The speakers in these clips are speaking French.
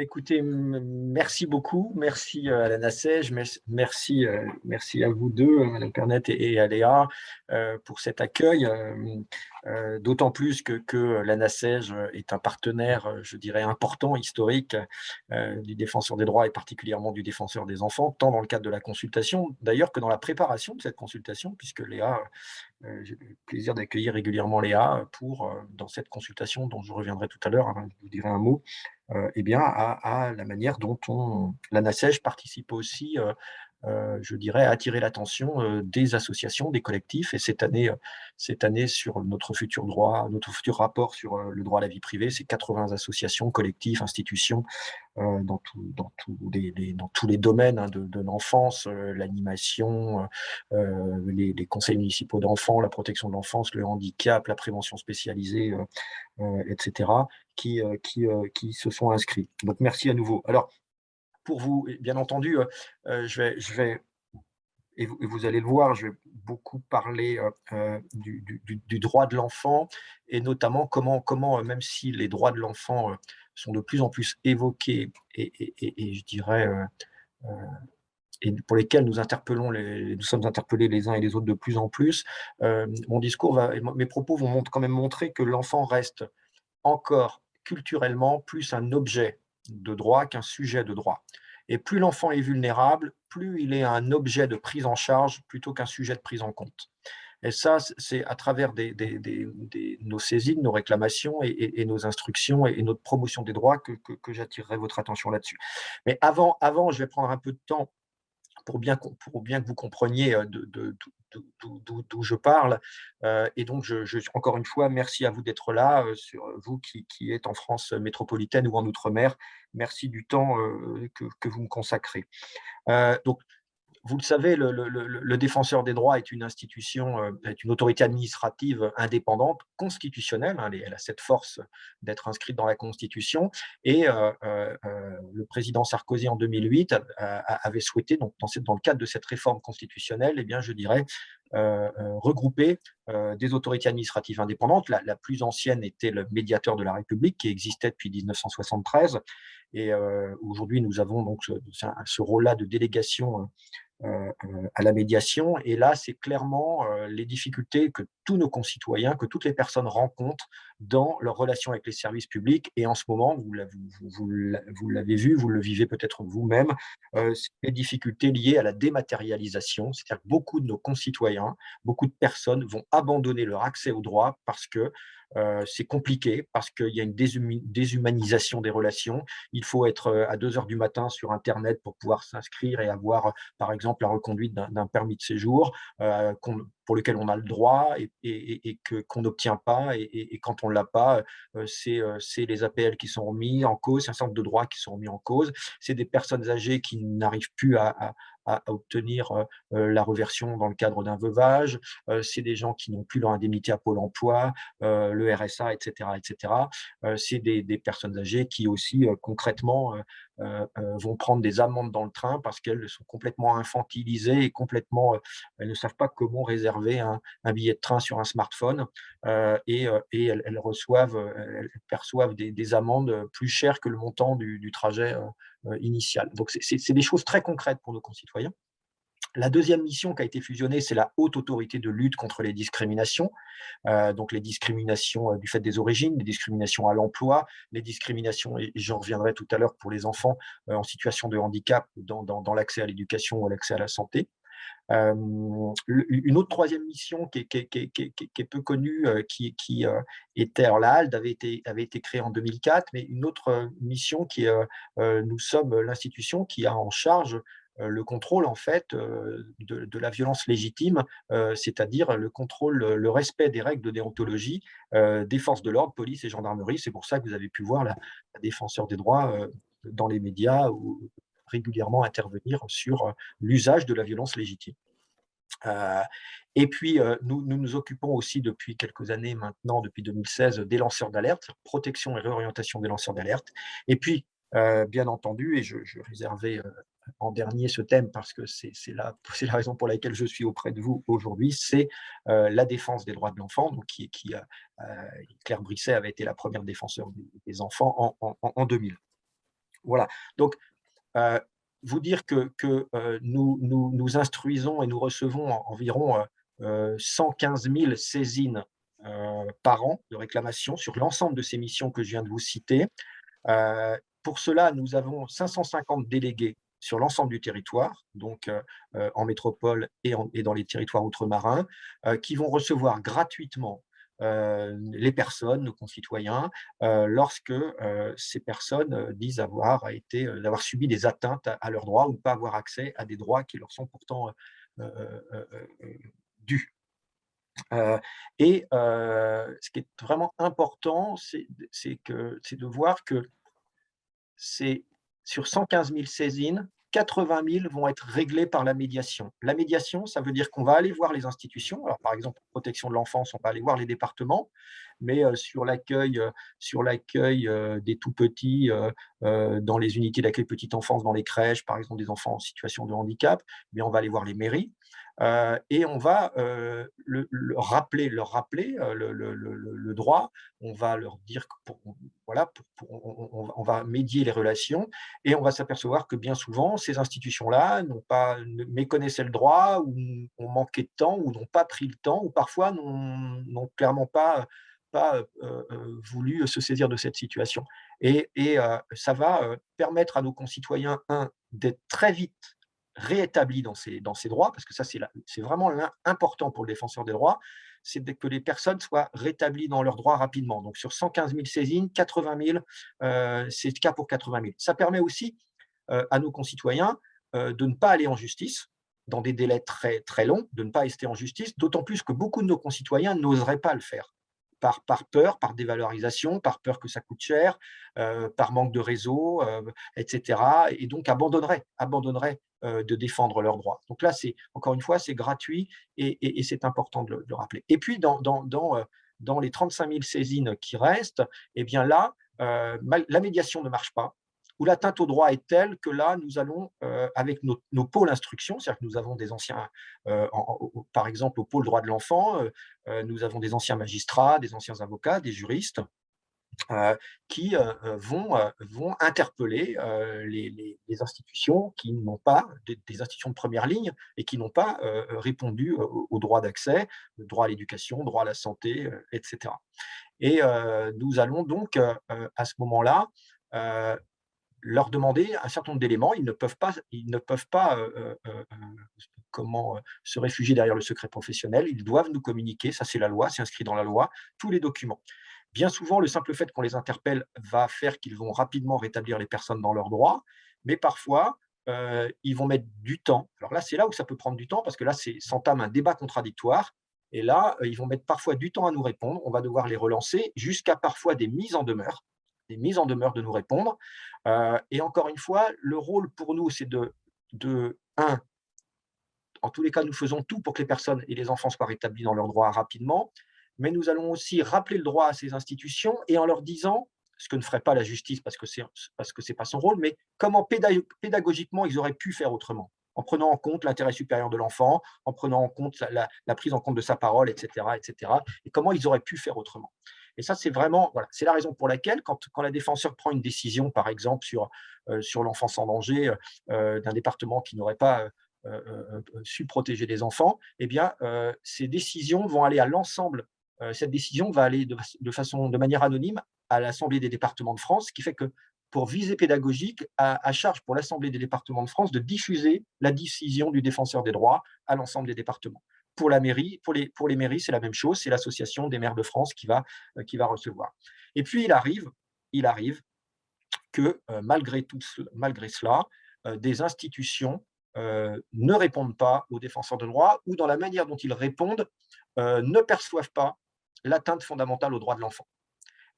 Écoutez, merci beaucoup. Merci, à la NACEJ, merci à vous 2, Madame Pernette et à Léa, pour cet accueil, d'autant plus que la NACEJ, est un partenaire, je dirais important, historique, du défenseur des droits et particulièrement du défenseur des enfants, tant dans le cadre de la consultation, d'ailleurs, que dans la préparation de cette consultation, puisque Léa, j'ai le plaisir d'accueillir régulièrement Léa pour, dans cette consultation dont je reviendrai tout à l'heure, hein, je vous dirai un mot, eh bien, à la manière dont la NACEJ participe aussi, je dirais, à attirer l'attention, des associations, des collectifs. Et cette année sur notre futur rapport sur, le droit à la vie privée, c'est 80 associations, collectifs, institutions, dans tous les domaines, hein, de l'enfance, l'animation, les conseils municipaux d'enfants, la protection de l'enfance, le handicap, la prévention spécialisée, et cetera, qui se sont inscrits. Donc merci à nouveau. Alors pour vous, et bien entendu, je vais et vous allez le voir, je vais beaucoup parler, du droit de l'enfant et notamment comment, même si les droits de l'enfant, sont de plus en plus évoqués et je dirais, heu et pour lesquels nous sommes interpellés les uns et les autres de plus en plus, mon discours va et mes propos vont quand même montrer que l'enfant reste encore culturellement plus un objet de droit qu'un sujet de droit. Et plus l'enfant est vulnérable, plus il est un objet de prise en charge plutôt qu'un sujet de prise en compte. Et ça, c'est à travers nos saisines, nos réclamations et nos instructions et notre promotion des droits que j'attirerai votre attention là-dessus. Mais avant, je vais prendre un peu de temps pour bien que vous compreniez, d'où je parle, et donc encore une fois, merci à vous d'être là, vous qui êtes en France métropolitaine ou en outre-mer. Merci du temps, que vous me consacrez. Donc vous le savez, le défenseur des droits est une institution, est une autorité administrative indépendante, constitutionnelle, hein, elle a cette force d'être inscrite dans la Constitution et le président Sarkozy en 2008 avait souhaité donc dans le cadre de cette réforme constitutionnelle, eh bien je dirais, regrouper, des autorités administratives indépendantes. La plus ancienne était le médiateur de la République qui existait depuis 1973 et aujourd'hui nous avons donc ce rôle-là de délégation, à la médiation. Et là, c'est clairement les difficultés que tous nos concitoyens, que toutes les personnes rencontrent dans leur relation avec les services publics. Et en ce moment, vous l'avez vu, vous le vivez peut-être vous-même, c'est les difficultés liées à la dématérialisation. C'est-à-dire que beaucoup de nos concitoyens, beaucoup de personnes vont abandonner leur accès aux droits parce que c'est compliqué, parce qu'il y a une déshumanisation des relations. Il faut être à 2 heures du matin sur Internet pour pouvoir s'inscrire et avoir, par exemple, la reconduite d'un permis de séjour, pour lequel on a le droit qu'on n'obtient pas. Et quand on ne l'a pas, c'est les APL qui sont remis en cause, c'est un certain nombre de droits qui sont remis en cause. C'est des personnes âgées qui n'arrivent plus à obtenir la reversion dans le cadre d'un veuvage. C'est des gens qui n'ont plus leur indemnité à Pôle emploi, le RSA, etc., etc. C'est des personnes âgées qui aussi, concrètement, vont prendre des amendes dans le train parce qu'elles sont complètement infantilisées et complètement, elles ne savent pas comment réserver un billet de train sur un smartphone, et elles perçoivent des amendes plus chères que le montant du trajet, initial. Donc c'est des choses très concrètes pour nos concitoyens. La deuxième mission qui a été fusionnée, c'est la Haute Autorité de lutte contre les discriminations. Donc les discriminations, du fait des origines, les discriminations à l'emploi, les discriminations, et j'en reviendrai tout à l'heure, pour les enfants, en situation de handicap dans l'accès à l'éducation ou à l'accès à la santé. Une autre troisième mission qui est peu connue, était, alors la HALD avait été créée en 2004, mais une autre, mission nous sommes l'institution qui a en charge, le contrôle en fait, de la violence légitime, c'est-à-dire le contrôle, le respect des règles de déontologie, des forces de l'ordre, police et gendarmerie. C'est pour ça que vous avez pu voir la défenseure des droits, dans les médias ou régulièrement intervenir sur, l'usage de la violence légitime. Heu et puis, nous nous occupons aussi depuis quelques années maintenant, depuis 2016, des lanceurs d'alerte, protection et réorientation des lanceurs d'alerte. Et puis, bien entendu, et je réservais, en dernier ce thème parce que c'est la raison pour laquelle je suis auprès de vous aujourd'hui, c'est, la défense des droits de l'enfant, donc Claire Brisset avait été la première défenseure des enfants en 2000. Voilà. Donc, Heu, vous dire que nous instruisons et nous recevons environ, 115 000 saisines, par an de réclamations sur l'ensemble de ces missions que je viens de vous citer. Pour cela, nous avons 550 délégués sur l'ensemble du territoire, donc en métropole et dans les territoires ultramarins, qui vont recevoir gratuitement, les personnes, nos concitoyens, lorsque, ces personnes, disent avoir subi des atteintes à leurs droits ou ne pas avoir accès à des droits qui leur sont pourtant, dus. Heu Ce qui est vraiment important, c'est de voir que c'est sur 115 000 saisines, 80 000 vont être réglées par la médiation. La médiation, ça veut dire qu'on va aller voir les institutions. Alors, par exemple, pour protection de l'enfance, on va aller voir les départements, mais sur l'accueil, des tout petits, dans les unités d'accueil petite enfance, dans les crèches, par exemple, des enfants en situation de handicap, eh bien, on va aller voir les mairies, et on va, leur rappeler, le droit. On va leur dire que voilà, on va médier les relations et on va s'apercevoir que bien souvent, ces institutions-là méconnaissaient le droit ou ont manqué de temps ou n'ont pas pris le temps ou parfois n'ont clairement pas voulu se saisir de cette situation ça va, permettre à nos concitoyens, d'être très vite réétablis dans ces droits, parce que ça, c'est vraiment important pour le défenseur des droits, c'est que les personnes soient rétablies dans leurs droits rapidement. Donc sur 115 000 saisines, 80 000, c'est le cas pour 80 000. Ça permet aussi, à nos concitoyens, de ne pas aller en justice dans des délais très, très longs, de ne pas rester en justice, d'autant plus que beaucoup de nos concitoyens n'oseraient pas le faire. Par peur, par dévalorisation, par peur que ça coûte cher, par manque de réseau, et cetera, et donc abandonneraient, de défendre leurs droits. Donc là, c'est encore une fois, c'est gratuit et c'est important de le rappeler. Et puis dans les 35 000 saisines qui restent, eh bien là, la médiation ne marche pas, ou l'atteinte au droit est telle que là, nous allons, avec nos pôles instruction, c'est-à-dire que nous avons des anciens, par exemple, au pôle droit de l'enfant, nous avons des anciens magistrats, des anciens avocats, des juristes, qui, vont interpeller, les institutions qui n'ont pas des institutions de première ligne et qui n'ont pas, répondu au droit d'accès, le droit à l'éducation, droit à la santé, et cetera. Et nous allons donc, à ce moment-là, heu, leur demander un certain nombre d'éléments. Ils ne peuvent pas, se réfugier derrière le secret professionnel. Ils doivent nous communiquer, ça c'est la loi, c'est inscrit dans la loi, tous les documents. Bien souvent, le simple fait qu'on les interpelle va faire qu'ils vont rapidement rétablir les personnes dans leurs droits, mais parfois, ils vont mettre du temps. Alors là, c'est là où ça peut prendre du temps parce que là, s'entame un débat contradictoire et là, ils vont mettre parfois du temps à nous répondre. On va devoir les relancer jusqu'à parfois des mises en demeure de nous répondre, et encore une fois, le rôle pour nous, c'est de 1, en tous les cas, nous faisons tout pour que les personnes et les enfants soient rétablis dans leurs droits rapidement, mais nous allons aussi rappeler le droit à ces institutions et en leur disant, ce que ne ferait pas la justice parce que c'est pas son rôle, mais comment pédagogiquement ils auraient pu faire autrement, en prenant en compte l'intérêt supérieur de l'enfant, en prenant en compte la prise en compte de sa parole, et cetera, et cetera, et comment ils auraient pu faire autrement. Et ça, c'est vraiment, voilà, c'est la raison pour laquelle, quand la défenseur prend une décision, par exemple, sur l'enfance en danger, d'un département qui n'aurait pas su protéger les enfants, eh bien, ces décisions vont aller à l'ensemble. Cette décision va aller de manière anonyme à l'Assemblée des départements de France, ce qui fait que pour visée pédagogique, à charge pour l'Assemblée des départements de France de diffuser la décision du défenseur des droits à l'ensemble des départements. Pour la mairie, pour les mairies, c'est la même chose, c'est l'Association des maires de France qui va recevoir. Et puis il arrive que, malgré cela, des institutions, ne répondent pas aux défenseurs de droits ou dans la manière dont ils répondent, ne perçoivent pas l'atteinte fondamentale aux droits de l'enfant.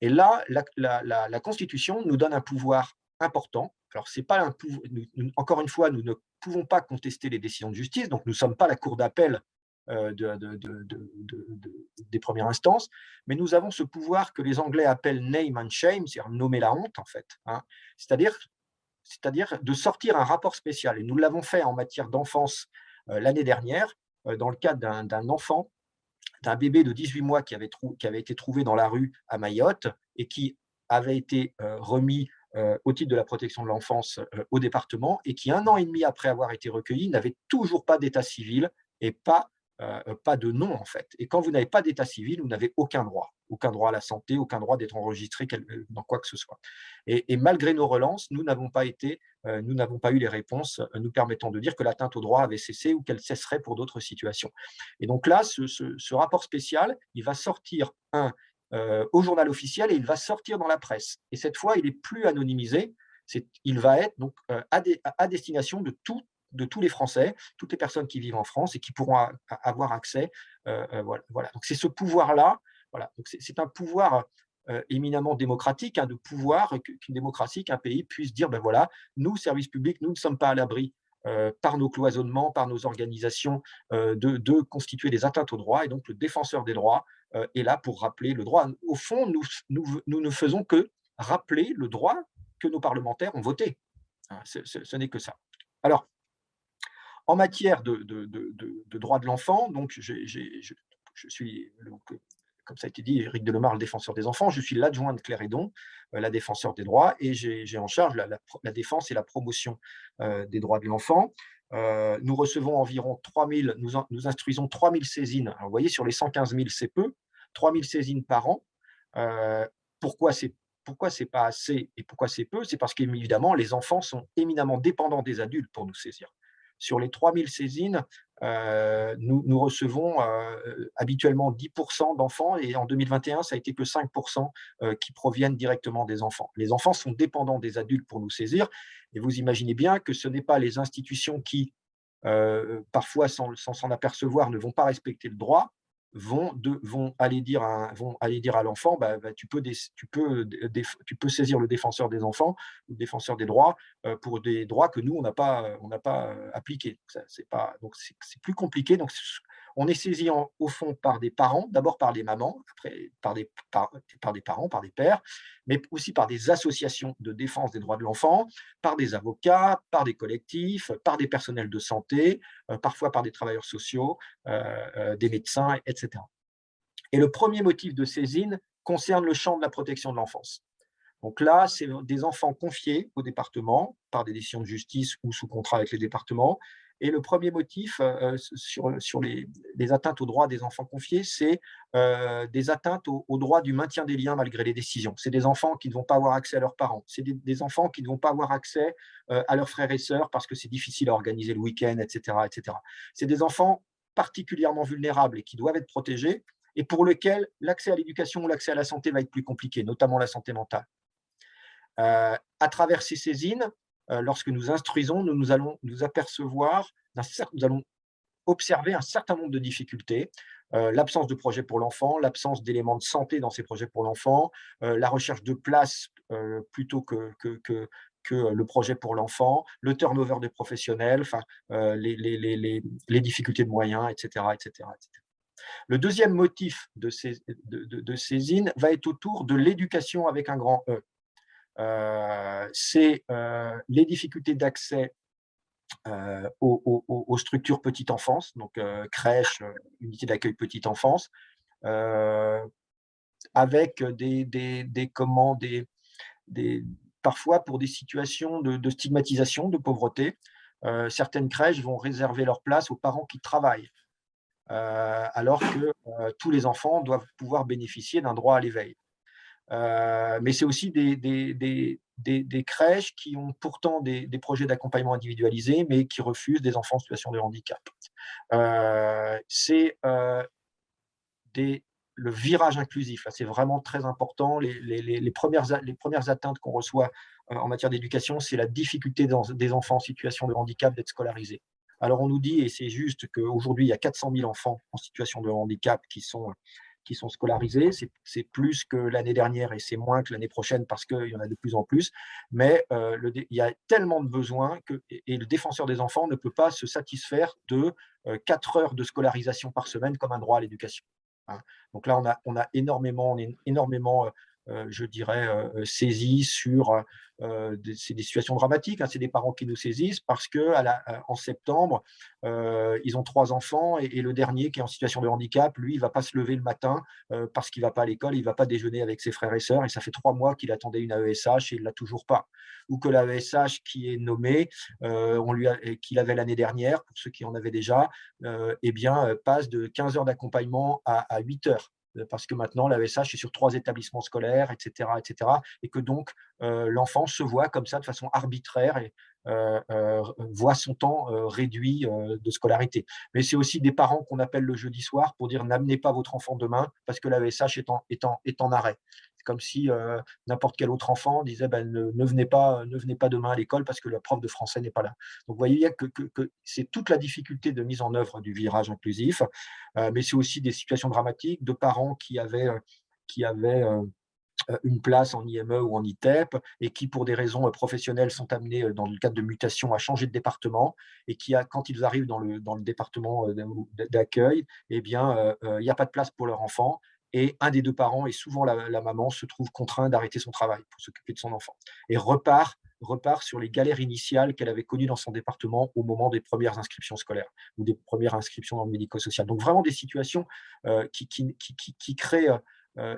Et là, la Constitution nous donne un pouvoir important. Alors c'est pas un pouv encore une fois, nous ne pouvons pas contester les décisions de justice, donc nous ne sommes pas la cour d'appel, des premières instances, mais nous avons ce pouvoir que les Anglais appellent name and shame, c'est-à-dire nommer la honte en fait, hein. C'est-à-dire c'est-à-dire de sortir un rapport spécial et nous l'avons fait en matière d'enfance, l'année dernière, dans le cadre d'un enfant, d'un bébé de 18 mois qui avait été trouvé dans la rue à Mayotte et qui avait été, remis, au titre de la protection de l'enfance au département et qui, 1 an et demi après avoir été recueillis, n'avaient toujours pas d'état civil et pas de nom, en fait. Et quand vous n'avez pas d'état civil, vous n'avez aucun droit à la santé, aucun droit d'être enregistré dans quoi que ce soit. Et malgré nos relances, nous n'avons pas eu les réponses nous permettant de dire que l'atteinte au droit avait cessé ou qu'elle cesserait pour d'autres situations. Et donc là, ce rapport spécial, il va sortir, au journal officiel et il va sortir dans la presse. Et cette fois, il est plus anonymisé, il va être donc à destination de tous les Français, toutes les personnes qui vivent en France et qui pourront avoir accès. Voilà. Donc c'est ce pouvoir-là. Voilà. Donc c'est un pouvoir éminemment démocratique, de pouvoir qu'une démocratie, qu'un pays puisse dire, ben voilà, nous, services publics, nous ne sommes pas à l'abri par nos cloisonnements, par nos organisations, de constituer des atteintes aux droits. Et donc le défenseur des droits est là pour rappeler le droit. Au fond, nous ne faisons que rappeler le droit que nos parlementaires ont voté. Ce n'est que ça. Alors, en matière de droits de l'enfant, donc je suis, donc, comme ça a été dit, Éric Delemare, le défenseur des enfants. Je suis l'adjoint de Claire Hédon, la défenseure des droits, et j'ai en charge la défense et la promotion des droits de l'enfant. Nous recevons environ 3000, nous instruisons 3000 saisines. Alors, vous voyez, sur les 115 000, c'est peu, 3000 saisines par an. Euh, pourquoi c'est pas assez et pourquoi c'est peu? C'est parce qu'évidemment, les enfants sont éminemment dépendants des adultes pour nous saisir. Sur les 3000 saisines, nous recevons habituellement 10% d'enfants et en 2021, ça a été que 5% qui proviennent directement des enfants. Les enfants sont dépendants des adultes pour nous saisir et vous imaginez bien que ce n'est pas les institutions qui, parfois sans s'en apercevoir, ne vont pas respecter le droit, vont aller dire à l'enfant, tu peux saisir le défenseur des enfants, le défenseur des droits, pour des droits que nous, on n'a pas appliqués. Donc c'est plus compliqué. Donc on est saisi au fond par des parents, d'abord par des mamans, après par des parents, par des pères, mais aussi par des associations de défense des droits de l'enfant, par des avocats, par des collectifs, par des personnels de santé, parfois par des travailleurs sociaux, des médecins, etc. Et le premier motif de saisine concerne le champ de la protection de l'enfance. Donc là, c'est des enfants confiés au département par des décisions de justice ou sous contrat avec les départements. Et le premier motif sur les atteintes aux droits des enfants confiés, c'est des atteintes au droit du maintien des liens malgré les décisions. C'est des enfants qui ne vont pas avoir accès à leurs parents. C'est des enfants qui ne vont pas avoir accès à leurs frères et sœurs parce que c'est difficile à organiser le week-end, etc., etc. C'est des enfants particulièrement vulnérables et qui doivent être protégés et pour lesquels l'accès à l'éducation ou l'accès à la santé va être plus compliqué, notamment la santé mentale. À travers ces saisines, lorsque nous instruisons, nous allons nous apercevoir, nous allons observer un certain nombre de difficultés, l'absence de projet pour l'enfant, l'absence d'éléments de santé dans ces projets pour l'enfant, la recherche de place plutôt que le projet pour l'enfant, le turnover des professionnels, enfin, les difficultés de moyens, etc., etc., etc. Le deuxième motif de saisine va être autour de l'éducation avec un grand E. C'est les difficultés d'accès aux structures petite enfance, donc crèches, unités d'accueil petite enfance, avec des parfois pour des situations de stigmatisation, de pauvreté. Certaines crèches vont réserver leur place aux parents qui travaillent, alors que tous les enfants doivent pouvoir bénéficier d'un droit à l'éveil. Mais c'est aussi des crèches qui ont pourtant des projets d'accompagnement individualisé, mais qui refusent des enfants en situation de handicap. C'est le virage inclusif, là, c'est vraiment très important. Les premières atteintes qu'on reçoit en matière d'éducation, c'est la difficulté des enfants en situation de handicap d'être scolarisés. Alors on nous dit, et c'est juste, qu'aujourd'hui, il y a 400 000 enfants en situation de handicap qui sont scolarisés. C'est plus que l'année dernière et c'est moins que l'année prochaine parce qu'il y en a de plus en plus. Mais il y a tellement de besoins et le défenseur des enfants ne peut pas se satisfaire de 4 heures de scolarisation par semaine comme un droit à l'éducation. Hein. Donc là, on est énormément je dirais, saisis sur c'est des situations dramatiques, hein, c'est des parents qui nous saisissent parce qu'en septembre, ils ont 3 enfants et le dernier qui est en situation de handicap, lui, il ne va pas se lever le matin parce qu'il ne va pas à l'école, il ne va pas déjeuner avec ses frères et sœurs et ça fait 3 mois qu'il attendait une AESH et il ne l'a toujours pas. Ou que l'AESH qui est nommée, et qu'il avait l'année dernière, pour ceux qui en avaient déjà, eh bien, passe de 15 heures d'accompagnement à 8 heures parce que maintenant l'AESH est sur 3 établissements scolaires, et cetera, et que donc l'enfant se voit comme ça de façon arbitraire et voit son temps réduit de scolarité. Mais c'est aussi des parents qu'on appelle le jeudi soir pour dire n'amenez pas votre enfant demain parce que l'AESH est en arrêt. C'est comme si n'importe quel autre enfant disait ben, ne venez pas demain à l'école parce que le prof de français n'est pas là. Donc vous voyez que c'est toute la difficulté de mise en œuvre du virage inclusif, mais c'est aussi des situations dramatiques de parents qui avaient une place en IME ou en ITEP et qui, pour des raisons professionnelles, sont amenés dans le cadre de mutation à changer de département et qui, quand ils arrivent dans le département d'accueil, eh bien, il n'y a pas de place pour leur enfant et un des 2 parents, et souvent la maman, se trouve contraint d'arrêter son travail pour s'occuper de son enfant et repart sur les galères initiales qu'elle avait connues dans son département au moment des premières inscriptions scolaires ou des premières inscriptions dans le médico-social. Donc vraiment des situations qui créent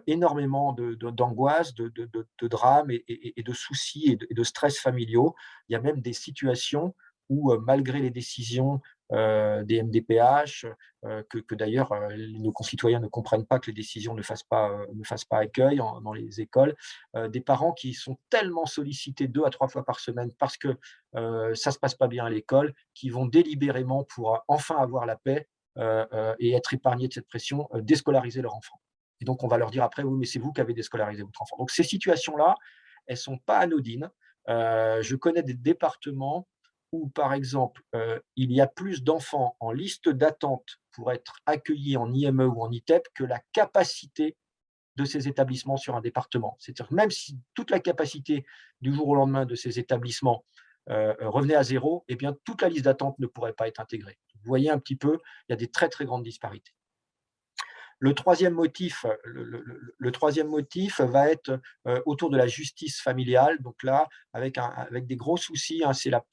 énormément d'angoisse, de drames et de soucis et de stress familiaux. Il y a même des situations où, malgré les décisions des MDPH, que d'ailleurs nos concitoyens ne comprennent pas que les décisions ne fassent pas accueil dans les écoles, des parents qui sont tellement sollicités 2 à 3 fois par semaine parce que ça ne se passe pas bien à l'école, qui vont délibérément pour enfin avoir la paix et être épargnés de cette pression, déscolariser leur enfant. Et donc, on va leur dire après, oui, mais c'est vous qui avez déscolarisé votre enfant. Donc, ces situations-là, elles ne sont pas anodines. Je connais des départements où, par exemple, il y a plus d'enfants en liste d'attente pour être accueillis en IME ou en ITEP que la capacité de ces établissements sur un département. C'est-à-dire que même si toute la capacité du jour au lendemain de ces établissements revenait à zéro, eh bien, toute la liste d'attente ne pourrait pas être intégrée. Vous voyez un petit peu, il y a des très, très grandes disparités. Le troisième motif, va être autour de la justice familiale. Donc là, avec des gros soucis, hein,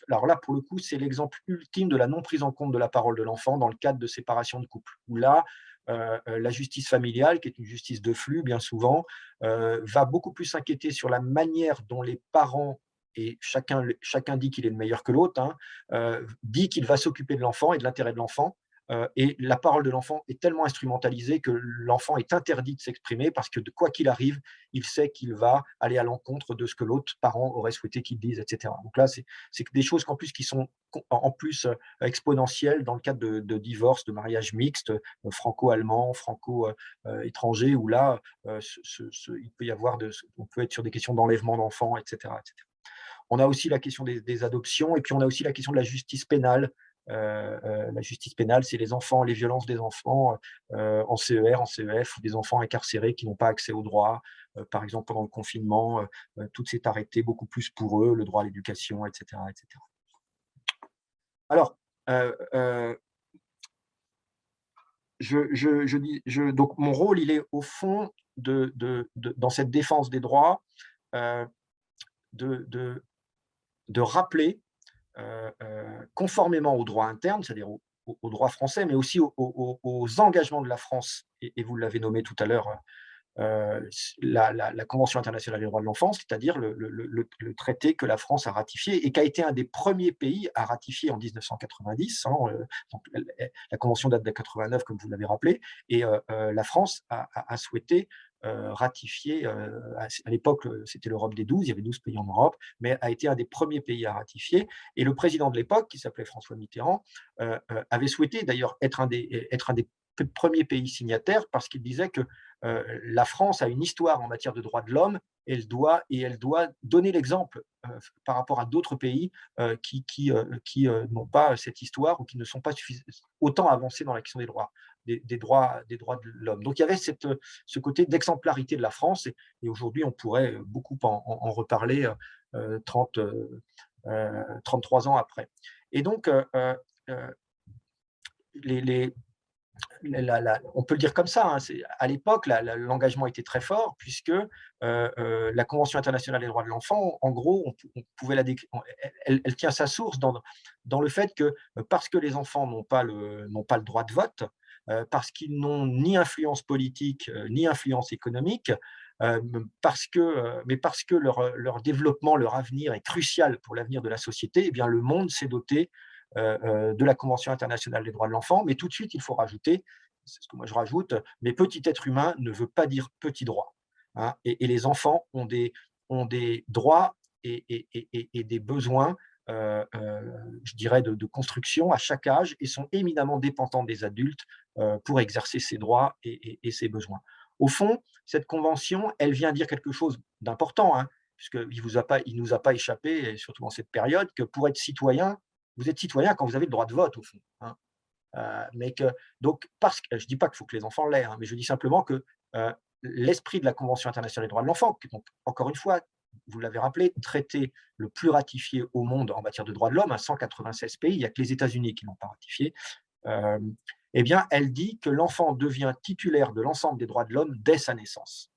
alors là, pour le coup, c'est l'exemple ultime de la non prise en compte de la parole de l'enfant dans le cadre de séparation de couple. Où là, la justice familiale, qui est une justice de flux bien souvent, va beaucoup plus s'inquiéter sur la manière dont les parents, et chacun dit qu'il est le meilleur que l'autre, hein, dit qu'il va s'occuper de l'enfant et de l'intérêt de l'enfant, et la parole de l'enfant est tellement instrumentalisée que l'enfant est interdit de s'exprimer parce que quoi qu'il arrive, il sait qu'il va aller à l'encontre de ce que l'autre parent aurait souhaité qu'il dise, etc. Donc là, c'est des choses qu'en plus qui sont en plus exponentielles dans le cadre de divorces, de mariages mixtes, franco-allemands, franco-étrangers, où là, il peut y avoir on peut être sur des questions d'enlèvement d'enfants, etc., etc. On a aussi la question des adoptions et puis on a aussi la question de la justice pénale. La justice pénale, c'est les enfants, les violences des enfants en CER, en CEF, ou des enfants incarcérés qui n'ont pas accès aux droits. Par exemple, pendant le confinement, tout s'est arrêté beaucoup plus pour eux, le droit à l'éducation, etc., etc. Alors, donc mon rôle, il est au fond dans cette défense des droits, euh, de, de, de rappeler conformément au droit interne, c'est-à-dire au droit français, mais aussi aux engagements de la France, et vous l'avez nommé tout à l'heure, la Convention internationale des droits de l'enfant, c'est-à-dire le traité que la France a ratifié et qui a été un des premiers pays à ratifier en 1990. Hein, donc, la Convention date de 89, comme vous l'avez rappelé, et la France a souhaité ratifier, à l'époque, c'était l'Europe des 12, il y avait 12 pays en Europe, mais a été un des premiers pays à ratifier. Et le président de l'époque, qui s'appelait François Mitterrand, avait souhaité d'ailleurs être un des premiers pays signataires parce qu'il disait que la France a une histoire en matière de droits de l'homme, elle doit donner l'exemple par rapport à d'autres pays qui n'ont pas cette histoire ou qui ne sont pas autant avancés dans la question des droits de l'homme. Donc il y avait ce côté d'exemplarité de la France, et aujourd'hui on pourrait beaucoup en reparler 33 ans après. Et donc les on peut le dire comme ça, hein, à l'époque, l'engagement était très fort puisque la Convention internationale des droits de l'enfant, en gros, on pouvait elle tient sa source dans le fait que parce que les enfants n'ont pas le droit de vote, parce qu'ils n'ont ni influence politique, ni influence économique, parce que leur développement, leur avenir est crucial pour l'avenir de la société, eh bien, le monde s'est doté de la Convention internationale des droits de l'enfant. Mais tout de suite, il faut rajouter, c'est ce que moi je rajoute, mais petit être humain ne veut pas dire petit droit. Hein, et les enfants ont des droits et des besoins, je dirais, de construction à chaque âge et sont éminemment dépendants des adultes pour exercer ces droits et ces besoins. Au fond, cette convention, elle vient dire quelque chose d'important, hein, puisqu'il il nous a pas échappé, et surtout dans cette période, que pour être citoyen, vous êtes citoyen quand vous avez le droit de vote, au fond. Hein. Mais que, donc, je ne dis pas qu'il faut que les enfants l'aient, hein, mais je dis simplement que l'esprit de la Convention internationale des droits de l'enfant, qui est donc, encore une fois, vous l'avez rappelé, traité le plus ratifié au monde en matière de droits de l'homme, à 196 pays, il n'y a que les États-Unis qui ne l'ont pas ratifié, euh, eh bien, elle dit que l'enfant devient titulaire de l'ensemble des droits de l'homme dès sa naissance.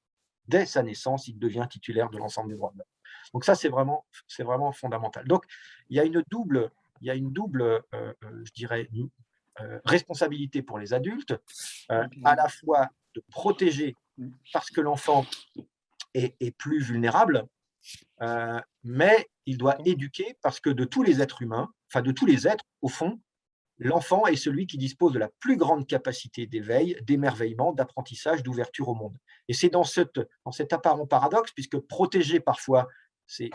Dès sa naissance, il devient titulaire de l'ensemble des droits de l'homme. Donc ça, c'est vraiment fondamental. Donc, il y a une double je dirais, responsabilité pour les adultes, à la fois de protéger parce que l'enfant est plus vulnérable, mais il doit éduquer parce que de tous les êtres humains, enfin de tous les êtres, au fond, l'enfant est celui qui dispose de la plus grande capacité d'éveil, d'émerveillement, d'apprentissage, d'ouverture au monde. Et c'est dans cet apparent paradoxe, puisque protéger parfois, c'est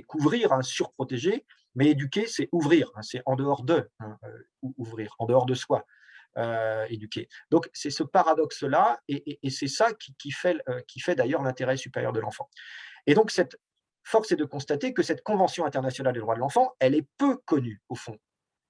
couvrir, hein, surprotéger, mais éduquer, c'est ouvrir, hein, c'est en dehors d'eux, hein, ouvrir, en dehors de soi, éduquer. Donc c'est ce paradoxe-là, et c'est ça qui fait d'ailleurs l'intérêt supérieur de l'enfant. Et donc force est de constater que cette Convention internationale des droits de l'enfant, elle est peu connue, au fond,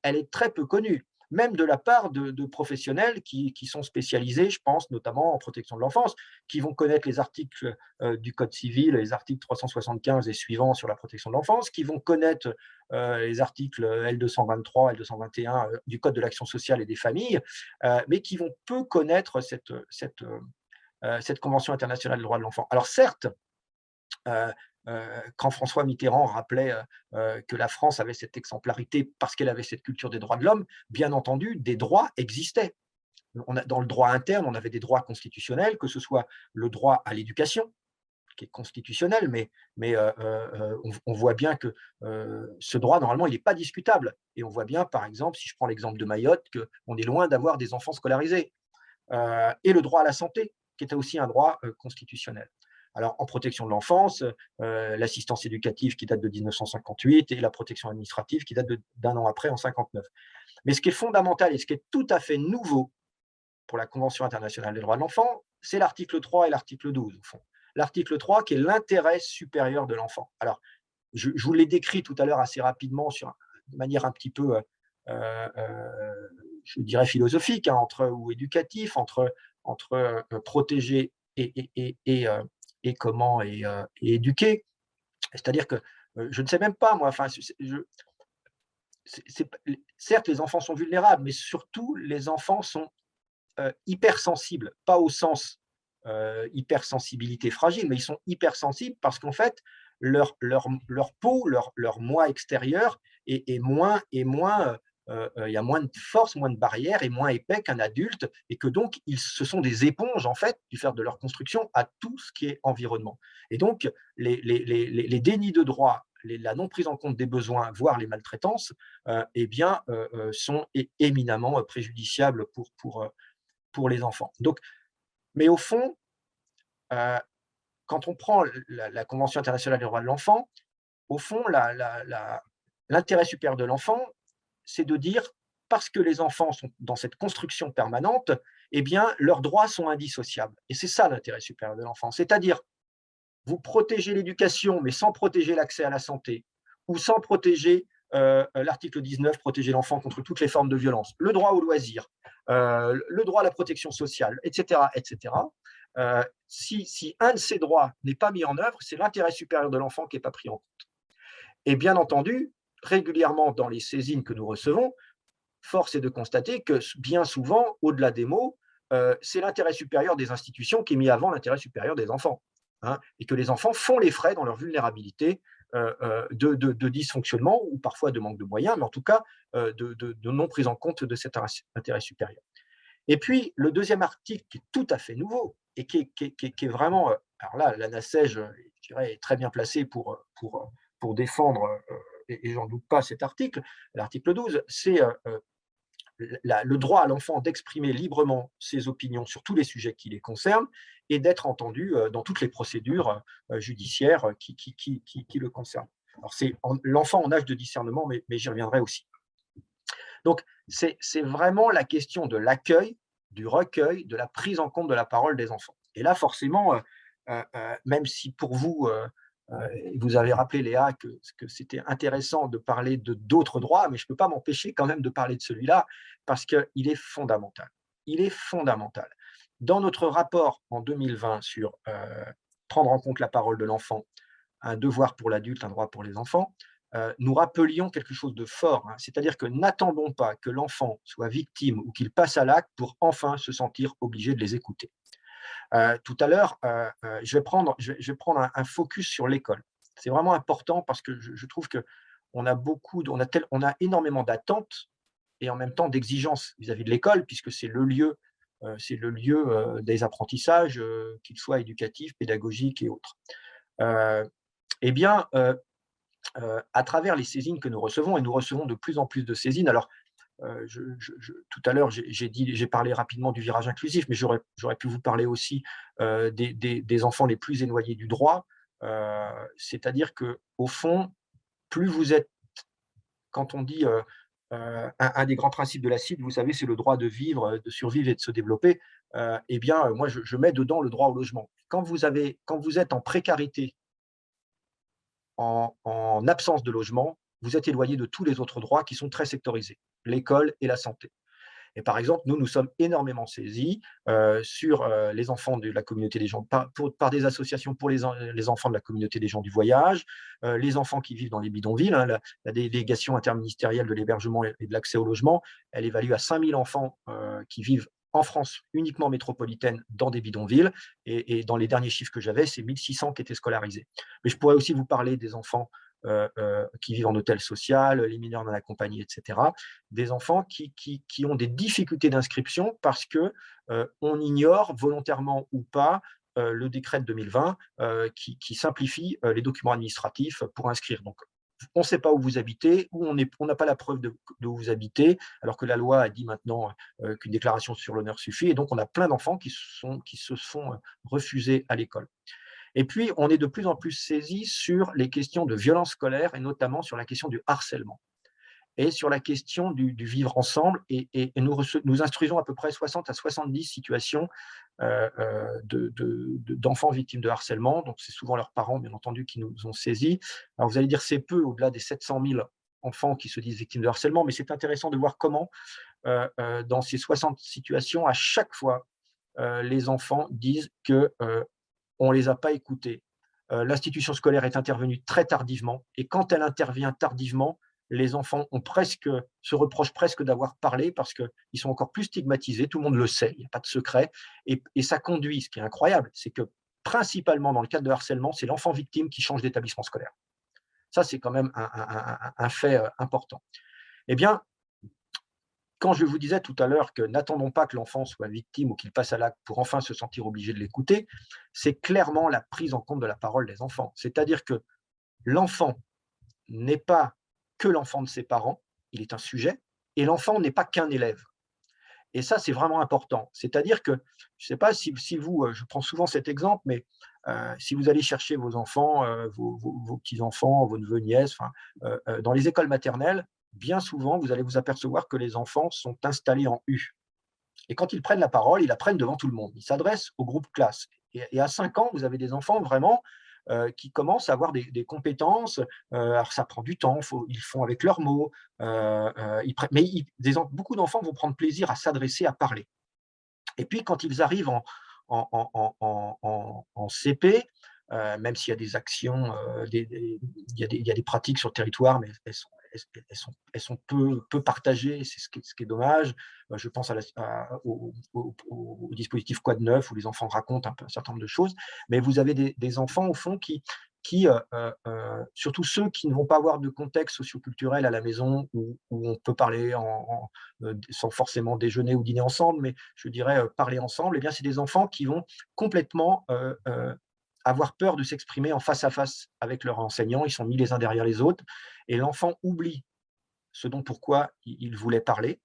elle est très peu connue, même de la part de professionnels qui sont spécialisés, je pense notamment en protection de l'enfance, qui vont connaître les articles du Code civil, les articles 375 et suivants sur la protection de l'enfance, qui vont connaître les articles L223, L221 du Code de l'action sociale et des familles, mais qui vont peu connaître cette Convention internationale des droits de l'enfant. Alors certes, quand François Mitterrand rappelait que la France avait cette exemplarité parce qu'elle avait cette culture des droits de l'homme, bien entendu, des droits existaient. Dans le droit interne, on avait des droits constitutionnels, que ce soit le droit à l'éducation, qui est constitutionnel, mais on voit bien que ce droit, normalement, il n'est pas discutable. Et on voit bien, par exemple, si je prends l'exemple de Mayotte, qu'on est loin d'avoir des enfants scolarisés. Et le droit à la santé, qui est aussi un droit constitutionnel. Alors, en protection de l'enfance, l'assistance éducative qui date de 1958 et la protection administrative qui date d'un an après, en 1959. Mais ce qui est fondamental et ce qui est tout à fait nouveau pour la Convention internationale des droits de l'enfant, c'est l'article 3 et l'article 12, au fond. L'article 3 qui est l'intérêt supérieur de l'enfant. Alors, je vous l'ai décrit tout à l'heure assez rapidement de manière un petit peu, je dirais, philosophique, hein, ou éducatif, entre protéger et comment et éduquer. C'est-à-dire que je ne sais même pas, moi, enfin, certes, les enfants sont vulnérables, mais surtout, les enfants sont hypersensibles, pas au sens hypersensibilité fragile, mais ils sont hypersensibles parce qu'en fait, leur peau, leur moi extérieur est moins, il y a moins de force, moins de barrières et moins épais qu'un adulte, et que donc ce sont des éponges en fait du fait de leur construction à tout ce qui est environnement. Et donc les dénis de droit, la non prise en compte des besoins, voire les maltraitances, eh bien, sont éminemment préjudiciables pour les enfants. Donc, mais au fond, euh, quand on prend la Convention internationale des droits de l'enfant, au fond, l'intérêt supérieur de l'enfant, c'est de dire, parce que les enfants sont dans cette construction permanente, eh bien, leurs droits sont indissociables. Et c'est ça l'intérêt supérieur de l'enfant. C'est-à-dire, vous protégez l'éducation, mais sans protéger l'accès à la santé, ou sans protéger l'article 19, protéger l'enfant contre toutes les formes de violence, le droit au loisir, le droit à la protection sociale, etc., etc. Si un de ces droits n'est pas mis en œuvre, c'est l'intérêt supérieur de l'enfant qui n'est pas pris en compte. Et bien entendu, régulièrement dans les saisines que nous recevons, force est de constater que bien souvent, au-delà des mots, c'est l'intérêt supérieur des institutions qui est mis avant l'intérêt supérieur des enfants, hein, et que les enfants font les frais dans leur vulnérabilité de dysfonctionnement ou parfois de manque de moyens, mais en tout cas de non prise en compte de cet intérêt supérieur. Et puis, le deuxième article qui est tout à fait nouveau et qui est vraiment, alors là, la NACEJ, je dirais, est très bien placée pour défendre, et j'en doute pas, cet article, l'article 12, c'est le droit à l'enfant d'exprimer librement ses opinions sur tous les sujets qui les concernent et d'être entendu dans toutes les procédures judiciaires qui le concernent. Alors, c'est l'enfant en âge de discernement, mais j'y reviendrai aussi. Donc, c'est vraiment la question de l'accueil, du recueil, de la prise en compte de la parole des enfants. Et là, forcément, même si pour vous, vous avez rappelé, Léa, que c'était intéressant de parler de d'autres droits, mais je ne peux pas m'empêcher quand même de parler de celui-là, parce qu'il est fondamental. Il est fondamental. Dans notre rapport en 2020 sur prendre en compte la parole de l'enfant, un devoir pour l'adulte, un droit pour les enfants, nous rappelions quelque chose de fort, hein, c'est-à-dire que n'attendons pas que l'enfant soit victime ou qu'il passe à l'acte pour enfin se sentir obligé de les écouter. Tout à l'heure, je vais prendre un focus sur l'école. C'est vraiment important parce que je trouve qu'on a on a énormément d'attentes et en même temps d'exigences vis-à-vis de l'école, puisque c'est le lieu des apprentissages, qu'ils soient éducatifs, pédagogiques et autres. Euh, eh bien, à travers les saisines que nous recevons, et nous recevons de plus en plus de saisines. Alors, tout à l'heure, j'ai parlé rapidement du virage inclusif, mais j'aurais pu vous parler aussi des enfants les plus éloignés du droit. C'est-à-dire que, au fond, plus vous êtes, quand on dit un des grands principes de la CIDE, vous savez, c'est le droit de vivre, de survivre et de se développer. Eh bien, moi, je mets dedans le droit au logement. Quand vous êtes en précarité, en absence de logement, vous êtes éloigné de tous les autres droits qui sont très sectorisés, l'école et la santé. Et par exemple, nous sommes énormément saisis sur les enfants de la communauté des gens, par des associations pour les enfants de la communauté des gens du voyage, les enfants qui vivent dans les bidonvilles, hein, la délégation interministérielle de l'hébergement et de l'accès au logement, elle évalue à 5000 enfants qui vivent en France uniquement métropolitaine dans des bidonvilles. Et dans les derniers chiffres que j'avais, c'est 1600 qui étaient scolarisés. Mais je pourrais aussi vous parler des enfants qui vivent en hôtel social, les mineurs non accompagnés, etc. Des enfants qui ont des difficultés d'inscription parce que on ignore, volontairement ou pas, le décret de 2020 qui simplifie les documents administratifs pour inscrire. Donc, on ne sait pas où vous habitez, ou on n'a pas la preuve de où vous habitez, alors que la loi a dit maintenant qu'une déclaration sur l'honneur suffit. Et donc, on a plein d'enfants qui se font refuser à l'école. Et puis, on est de plus en plus saisi sur les questions de violence scolaire et notamment sur la question du harcèlement et sur la question du vivre ensemble. Et nous instruisons à peu près 60 à 70 situations d'enfants victimes de harcèlement. Donc, c'est souvent leurs parents, bien entendu, qui nous ont saisis. Alors, vous allez dire, c'est peu au-delà des 700 000 enfants qui se disent victimes de harcèlement, mais c'est intéressant de voir comment, dans ces 60 situations, à chaque fois, les enfants disent que on ne les a pas écoutés. L'institution scolaire est intervenue très tardivement et quand elle intervient tardivement, les enfants se reprochent presque d'avoir parlé parce qu'ils sont encore plus stigmatisés, tout le monde le sait, il n'y a pas de secret. Et ça conduit, ce qui est incroyable, c'est que principalement dans le cadre de harcèlement, c'est l'enfant victime qui change d'établissement scolaire. Ça, c'est quand même un fait important. Eh bien, quand je vous disais tout à l'heure que n'attendons pas que l'enfant soit victime ou qu'il passe à l'acte pour enfin se sentir obligé de l'écouter, c'est clairement la prise en compte de la parole des enfants. C'est-à-dire que l'enfant n'est pas que l'enfant de ses parents, il est un sujet, et l'enfant n'est pas qu'un élève. Et ça, c'est vraiment important. C'est-à-dire que, je ne sais pas si vous, je prends souvent cet exemple, mais si vous allez chercher vos enfants, vos petits-enfants, vos neveux, nièces, dans les écoles maternelles, bien souvent, vous allez vous apercevoir que les enfants sont installés en U. Et quand ils prennent la parole, ils la prennent devant tout le monde. Ils s'adressent au groupe classe. Et à 5 ans, vous avez des enfants vraiment qui commencent à avoir des compétences. Alors, ça prend du temps, ils font avec leurs mots. Beaucoup d'enfants vont prendre plaisir à s'adresser, à parler. Et puis, quand ils arrivent en CP, même s'il y a des actions, il y a des pratiques sur le territoire, mais elles elles sont peu partagées, c'est ce qui est dommage. Je pense au dispositif Quoi de neuf, où les enfants racontent un certain nombre de choses, mais vous avez des enfants, au fond, surtout ceux qui ne vont pas avoir de contexte socioculturel à la maison, où on peut parler sans forcément déjeuner ou dîner ensemble, mais je dirais parler ensemble, eh bien, c'est des enfants qui vont complètement avoir peur de s'exprimer en face à face avec leur enseignant. Ils sont mis les uns derrière les autres et l'enfant oublie ce dont pourquoi il voulait parler.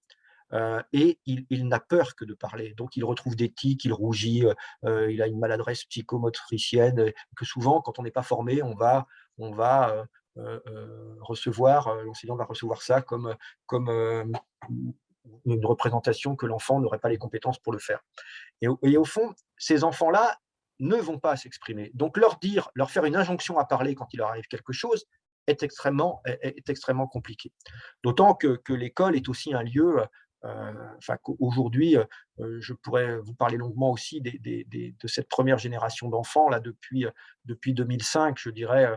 Et il n'a peur que de parler. Donc il retrouve des tics, il rougit, il a une maladresse psychomotricienne, que souvent, quand on n'est pas formé, l'enseignant va recevoir ça comme une représentation que l'enfant n'aurait pas les compétences pour le faire. Et au fond, ces enfants-là ne vont pas s'exprimer. Donc leur faire une injonction à parler quand il leur arrive quelque chose est extrêmement compliqué. D'autant que l'école est aussi un lieu, enfin qu'aujourd'hui, je pourrais vous parler longuement aussi de cette première génération d'enfants là depuis 2005, je dirais,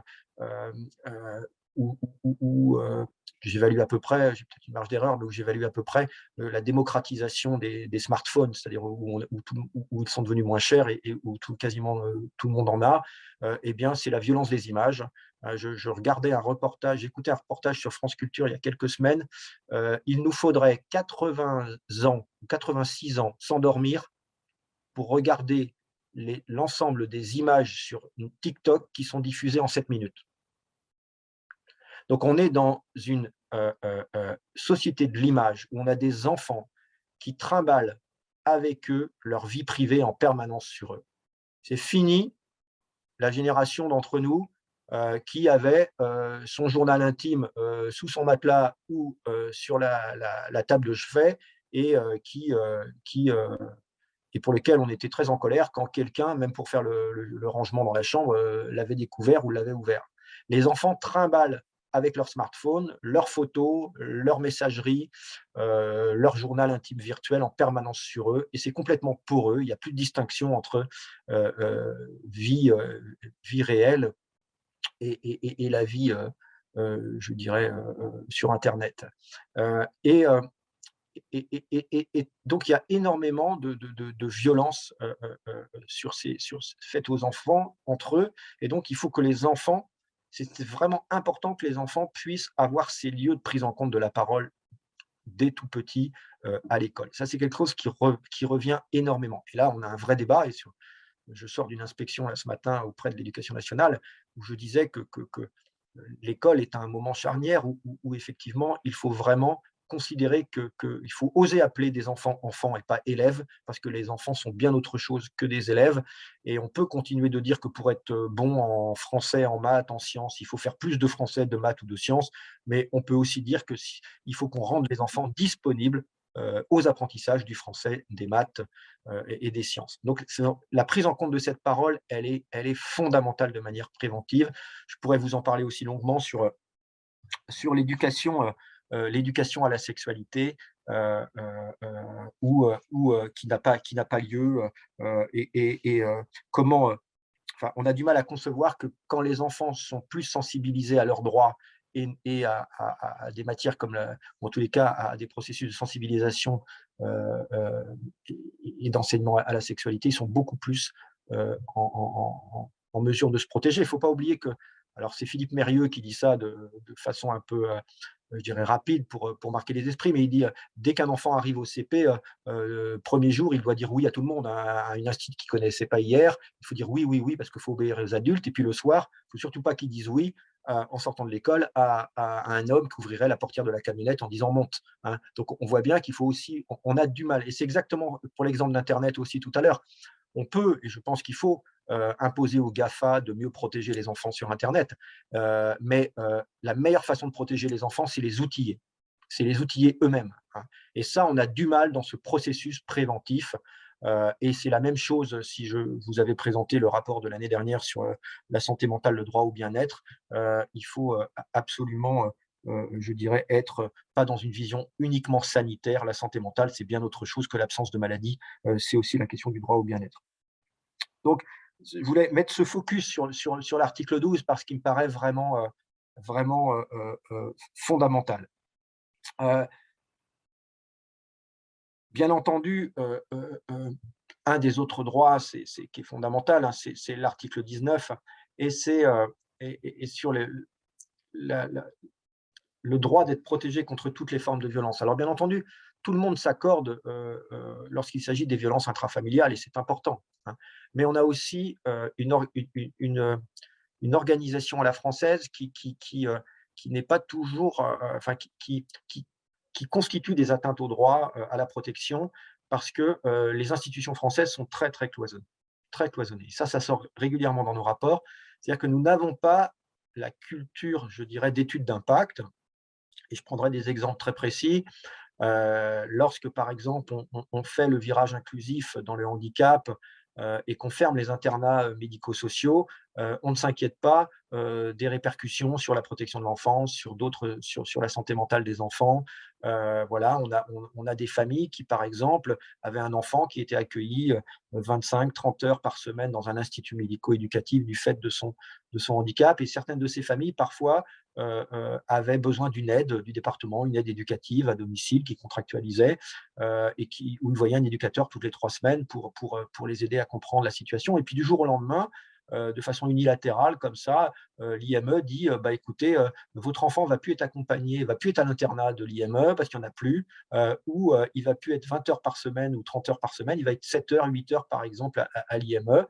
où j'évalue à peu près, j'ai peut-être une marge d'erreur, mais où j'évalue à peu près la démocratisation des smartphones, c'est-à-dire où ils sont devenus moins chers et où quasiment tout le monde en a. Eh bien, c'est la violence des images. Je regardais un reportage, j'écoutais un reportage sur France Culture il y a quelques semaines. Il nous faudrait 80 ans, 86 ans sans dormir pour regarder l'ensemble des images sur TikTok qui sont diffusées en 7 minutes. Donc on est dans une société de l'image où on a des enfants qui trimballent avec eux leur vie privée en permanence sur eux. C'est fini la génération d'entre nous qui avait son journal intime sous son matelas ou sur la table de chevet et et pour lequel on était très en colère quand quelqu'un, même pour faire le rangement dans la chambre, l'avait découvert ou l'avait ouvert. Les enfants trimballent avec leur smartphone, leurs photos, leur messagerie, leur journal intime virtuel en permanence sur eux, et c'est complètement pour eux. Il n'y a plus de distinction entre euh, euh, vie, euh, vie réelle et la vie, je dirais, sur Internet. Euh, et, euh, et donc, il y a énormément de violence faites aux enfants entre eux. Et donc, il faut que les enfants, c'est vraiment important que les enfants puissent avoir ces lieux de prise en compte de la parole dès tout petit à l'école. Ça, c'est quelque chose qui revient énormément. Et là, on a un vrai débat. Je sors d'une inspection là, ce matin auprès de l'Éducation nationale où je disais que l'école est un moment charnière où effectivement, il faut vraiment considérer qu'il faut oser appeler des enfants enfants et pas élèves, parce que les enfants sont bien autre chose que des élèves. Et on peut continuer de dire que pour être bon en français, en maths, en sciences, il faut faire plus de français, de maths ou de sciences, mais on peut aussi dire il faut qu'on rende les enfants disponibles aux apprentissages du français, des maths et des sciences. Donc, la prise en compte de cette parole, elle est fondamentale de manière préventive. Je pourrais vous en parler aussi longuement sur l'éducation à la sexualité, qui n'a pas lieu, comment, enfin, on a du mal à concevoir que quand les enfants sont plus sensibilisés à leurs droits et à des matières ou en tous les cas à des processus de sensibilisation et d'enseignement à la sexualité, ils sont beaucoup plus en mesure de se protéger. Il ne faut pas oublier que, alors c'est Philippe Mérieux qui dit ça de façon un peu, je dirais, rapide pour marquer les esprits, mais il dit dès qu'un enfant arrive au CP, premier jour, il doit dire oui à tout le monde, hein, à une institut qu'il ne connaissait pas hier. Il faut dire oui, oui, oui, parce qu'il faut obéir aux adultes. Et puis le soir, il ne faut surtout pas qu'ils disent oui en sortant de l'école à un homme qui ouvrirait la portière de la camionnette en disant monte. Hein. Donc on voit bien qu'il faut aussi, on a du mal. Et c'est exactement pour l'exemple d'Internet aussi tout à l'heure. On peut, et je pense qu'il faut, imposer aux GAFA de mieux protéger les enfants sur Internet. Mais la meilleure façon de protéger les enfants, c'est les outiller. C'est les outiller eux-mêmes. Hein. Et ça, on a du mal dans ce processus préventif. Et c'est la même chose si je vous avais présenté le rapport de l'année dernière sur la santé mentale, le droit au bien-être. Il faut absolument, je dirais, être pas dans une vision uniquement sanitaire. La santé mentale, c'est bien autre chose que l'absence de maladie. C'est aussi la question du droit au bien-être. Donc, je voulais mettre ce focus sur l'article 12 parce qu'il me paraît vraiment vraiment fondamentale. Euh, Bien entendu, un des autres droits qui est fondamental, hein, c'est l'article 19 et c'est et sur le droit d'être protégé contre toutes les formes de violence. Alors bien entendu, tout le monde s'accorde lorsqu'il s'agit des violences intrafamiliales et c'est important, hein. Mais on a aussi une organisation à la française qui n'est pas toujours, enfin qui constitue des atteintes au droit, à la protection, parce que les institutions françaises sont très, très cloisonnées, très cloisonnées. Ça sort régulièrement dans nos rapports. C'est-à-dire que nous n'avons pas la culture, je dirais, d'études d'impact. Et je prendrai des exemples très précis. Lorsque, par exemple, on fait le virage inclusif dans le handicap et qu'on ferme les internats médico-sociaux, on ne s'inquiète pas des répercussions sur la protection de l'enfance, sur la santé mentale des enfants. Voilà, on a des familles qui, par exemple, avaient un enfant qui était accueilli 25-30 heures par semaine dans un institut médico-éducatif du fait de son handicap. Et certaines de ces familles, parfois, avaient besoin d'une aide du département, une aide éducative à domicile qui contractualisait et où ils voyaient un éducateur toutes les 3 semaines pour les aider à comprendre la situation. Et puis du jour au lendemain, de façon unilatérale, comme ça, l'IME dit bah, écoutez, votre enfant ne va plus être accompagné, ne va plus être à l'internat de l'IME parce qu'il n'y en a plus, ou il ne va plus être 20 heures par semaine ou 30 heures par semaine, il va être 7 heures, 8 heures par exemple à l'IME.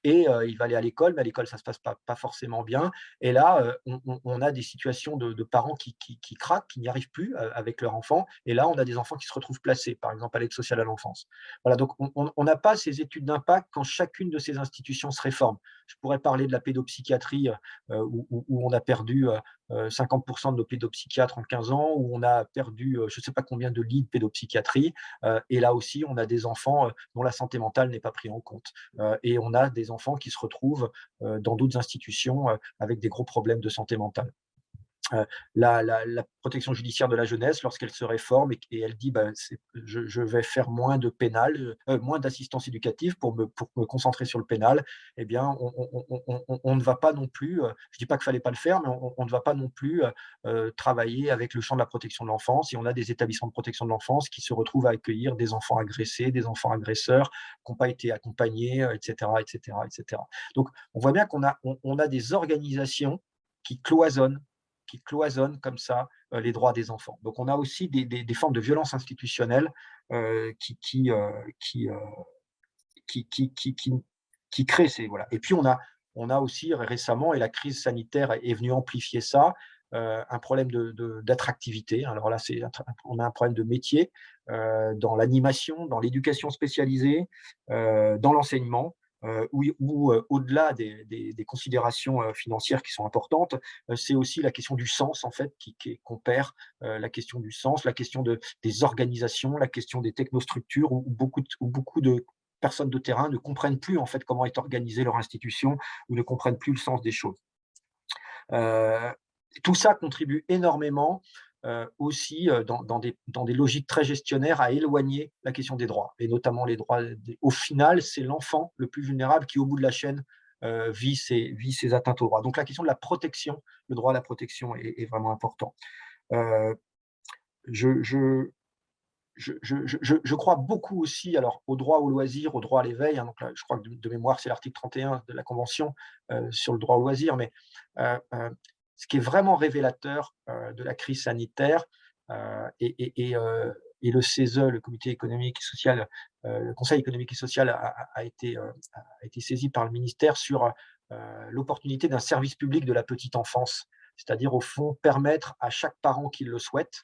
Et il va aller à l'école, mais à l'école, ça ne se passe pas forcément bien. Et là, on a des situations de parents qui craquent, qui n'y arrivent plus avec leur enfant. Et là, on a des enfants qui se retrouvent placés, par exemple, à l'aide sociale à l'enfance. Voilà, donc on n'a pas ces études d'impact quand chacune de ces institutions se réforme. Je pourrais parler de la pédopsychiatrie, où on a perdu 50% de nos pédopsychiatres en 15 ans, où on a perdu je ne sais pas combien de lits de pédopsychiatrie. Et là aussi, on a des enfants dont la santé mentale n'est pas prise en compte. Et on a des enfants qui se retrouvent dans d'autres institutions avec des gros problèmes de santé mentale. La protection judiciaire de la jeunesse, lorsqu'elle se réforme et elle dit bah, je vais faire moins de pénal, moins d'assistance éducative pour me concentrer sur le pénal, eh bien, on ne va pas non plus, je ne dis pas qu'il ne fallait pas le faire, mais on ne va pas non plus travailler avec le champ de la protection de l'enfance. Et on a des établissements de protection de l'enfance qui se retrouvent à accueillir des enfants agressés, des enfants agresseurs qui n'ont pas été accompagnés, etc., etc., etc. Donc, on voit bien on a des organisations qui cloisonnent comme ça les droits des enfants. Donc on a aussi des formes de violence institutionnelle qui, qui créent ces voilà. Et puis on a aussi récemment, et la crise sanitaire est venue amplifier ça, un problème d'attractivité. Alors là, on a un problème de métier dans l'animation, dans l'éducation spécialisée, dans l'enseignement, où au-delà des considérations financières qui sont importantes, c'est aussi la question du sens en fait qu'on perd, la question du sens, la question des organisations, la question des technostructures, où beaucoup de personnes de terrain ne comprennent plus en fait comment est organisée leur institution ou ne comprennent plus le sens des choses. Euh, Tout ça contribue énormément aussi dans des logiques très gestionnaires à éloigner la question des droits, et notamment les droits. Au final, c'est l'enfant le plus vulnérable qui, au bout de la chaîne, vit ses atteintes aux droits. Donc la question de la protection, le droit à la protection est vraiment important. Euh, je, je, je crois beaucoup aussi alors, au droit au loisir, au droit à l'éveil. Hein, donc là, je crois que de mémoire, c'est l'article 31 de la Convention sur le droit au loisir. Mais euh, euh, ce qui est vraiment révélateur de la crise sanitaire, et le CESE, le Comité économique et social, le Conseil économique et social a été saisi par le ministère sur l'opportunité d'un service public de la petite enfance, c'est-à-dire au fond permettre à chaque parent qui le souhaite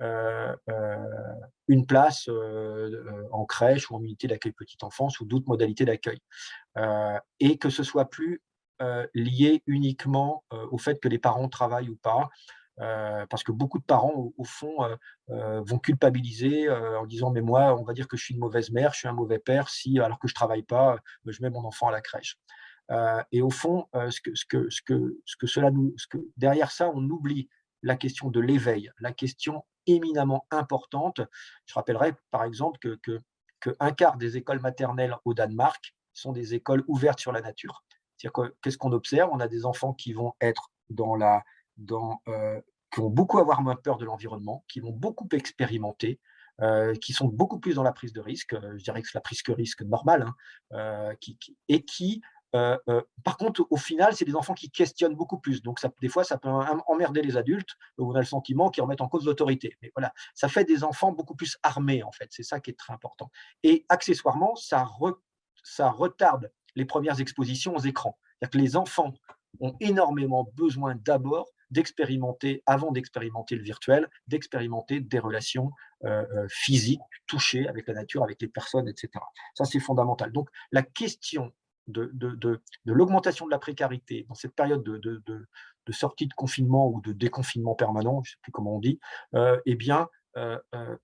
euh, euh, une place en crèche ou en unité d'accueil petite enfance ou d'autres modalités d'accueil. Et que ce soit plus lié uniquement au fait que les parents travaillent ou pas. Parce que beaucoup de parents, au fond, vont culpabiliser en disant mais moi, on va dire que je suis une mauvaise mère, je suis un mauvais père si, alors que je travaille pas, je mets mon enfant à la crèche. Et au fond, derrière ça, on oublie la question de l'éveil, la question éminemment importante. Je rappellerai par exemple que un quart des écoles maternelles au Danemark sont des écoles ouvertes sur la nature. C'est-à-dire que qu'est-ce qu'on observe? On a des enfants qui vont être dans la dans, qui vont beaucoup avoir moins peur de l'environnement, qui vont beaucoup expérimenter, qui sont beaucoup plus dans la prise de risque, je dirais que c'est la prise de risque normale, hein, qui par contre, au final, c'est des enfants qui questionnent beaucoup plus. Donc ça des fois, ça peut emmerder les adultes, où on a le sentiment qu'ils remettent en cause l'autorité. Mais voilà, ça fait des enfants beaucoup plus armés, en fait. C'est ça qui est très important. Et accessoirement, ça retarde les premières expositions aux écrans. C'est-à-dire que les enfants ont énormément besoin d'abord d'expérimenter, avant d'expérimenter le virtuel, d'expérimenter des relations physiques, toucher avec la nature, avec les personnes, etc. Ça, c'est fondamental. Donc, la question de l'augmentation de la précarité dans cette période de sortie de confinement ou de déconfinement permanent, je ne sais plus comment on dit, eh bien,